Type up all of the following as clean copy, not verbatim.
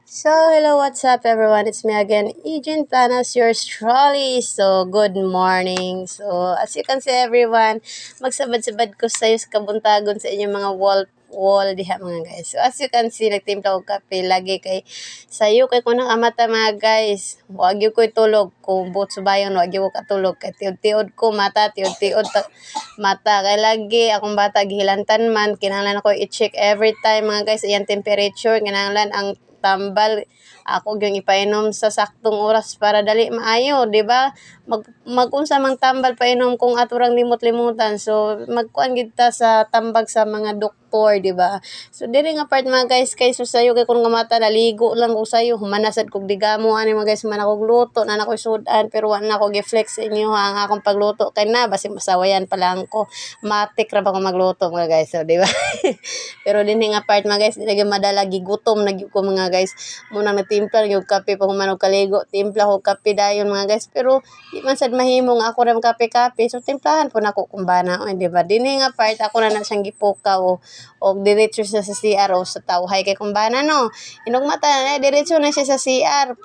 So, hello, what's up everyone? It's me again, Eugene Planas, yours truly. So, good morning. So, as you can see everyone, magsabad-sabad ko sa kabuntagon sa inyong mga wall diha mga guys. So, as you can see, nagtimpla ko kape lagi kay sayo kay kung nakamata mga guys. Wag yung ko tulog. Kung buot subayon, wag yung ko katulog. Kay tiod-tiod ko mata, tiod-tiod mata. Kay lagi akong bata gihilantan man, kinahanglan ako i-check every time mga guys, iyang temperature, kinahanglan ang tambal ako gyud ipainom sa saktong oras para dali maayo, di ba? Magunsa mang tambal painom kung aturang limot-limutan. So magkuan gid ta sa tambag sa mga doktor, di ba? So diri nga part mga guys kay susayo kay kun nga mata naligo lang ko sayo humanasad kog digamo ani mga guys man akong luto na nakoy sudan pero wa na ako gi-flex sa inyo ha, ang akong pagluto kay na basi masawayan pa lang ko. Matik ra ba ko magluto mga guys, so di ba? Pero dinhi nga part mga guys, dili madala gigutom na gyud ko mga guys. Muna nagtimpla yung kape pag humanog kaligo, timpla ko kape dayon mga guys. Pero di man sad mahimong ako ram kape-kape. So timplahan po nako kung bana, di ba? Dinhi nga part ako na siyang gipukaw o diretso sa CR o sa tawhay kay kung bana no. Inugmata na diretso na siya sa CR.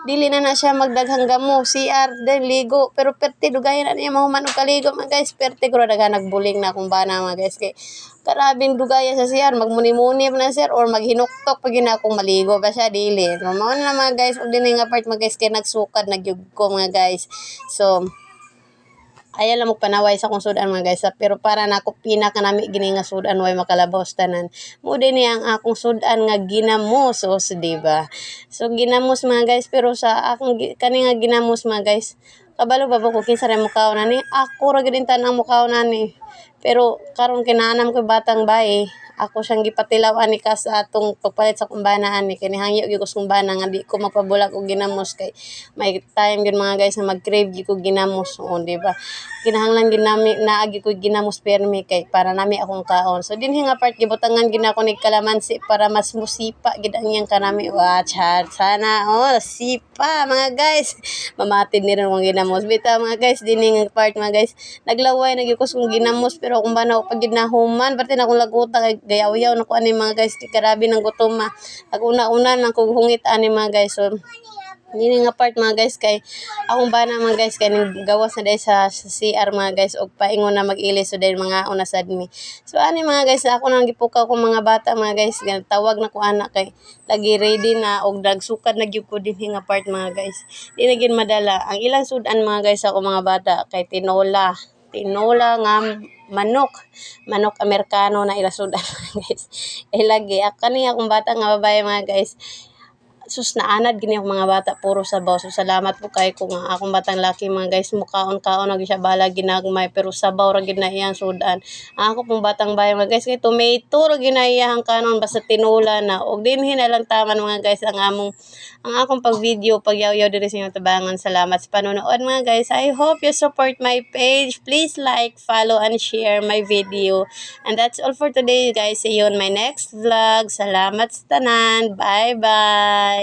Dili na siya magdaghang gamo CR then ligo pero perti dugayan na niya mahuman og kaligo mga guys, perti ko daghan nagbuling na kung bana mga guys kay karabing dugaya sa CR magmuni-muni na sir or maghinuktok pag gina akong maligo ba siya dili so mao na mga guys ug dinhi nga part mga guys kay nagsukad nagyug ko mga guys. So ayan lang mo panaway sa kong sudan mga guys pero para na ako pinaka nami gini nga sudan way makalabaw tanan mo din ang akong sudan nga ginamos o so, diba? So ginamos mga guys pero sa akong kani nga ginamos mga guys kabalo ba ko kinsa ra mukaw nani ako ra gid tanang mukaw nani pero karon kinaanam ko batang bae ako siyang gipatilaw ani ka sa atong pagpalit sa kumbana ani kini hangyo gyud ko kumbana nga di ko mapabulag og ginamos kay may time gyud mga guys na mag-crave gyud ko ginamos o di ba kinahanglan ginami naagi ko ginamos permi kay para nami akong kaon. So dinhi nga part gibutangan gid ako ni kalamansi para mas musipa gid ang iyang kanami wa chat sana sipa mga guys mamatid ni ron mga ginamos bitaw mga guys dinhi nga part mga guys naglaway na gyud ko kung ginamos pero kung bana pag ginahuman pati na akong laguta kay gayaw-yaw na ko ani mga guys kay karabi ng gutom naguna-una nang kog hungit ani mga guys. So dili nga part mga guys kay akong bana mga guys kay gawas na dai sa CR mga guys og paingon na mag-ilis so dahil mga una sad mi. So ani mga guys ako nang gipukaw ko mga bata mga guys tawag na ko anak kay lagi ready na og nagsukad na gyud ko dinhi nga part mga guys. Di na gyud madala ang ilang sudan mga guys ako mga bata kay tinola nga manok Amerikano na ilasudan guys. Lagi kani akong bata nga babae mga guys sus naanad gini akong mga bata puro sabaw. So salamat po kay kung akong batang laki mga guys mukaon-kaon na siya bala ginagmay pero sabaw ra gid na iyang sudan. Ako pong batang bayan mga guys kay tomato ra ginayahang kanon basta tinula na og dinhi na lang taman mga guys ang akong pag video pagyaw-yaw diri sa inyong tabangan. Salamat sa panonood mga guys. I hope you support my page. Please like, follow and share my video. And that's all for today guys. See you on my next vlog. Salamat sa tanan. Bye bye.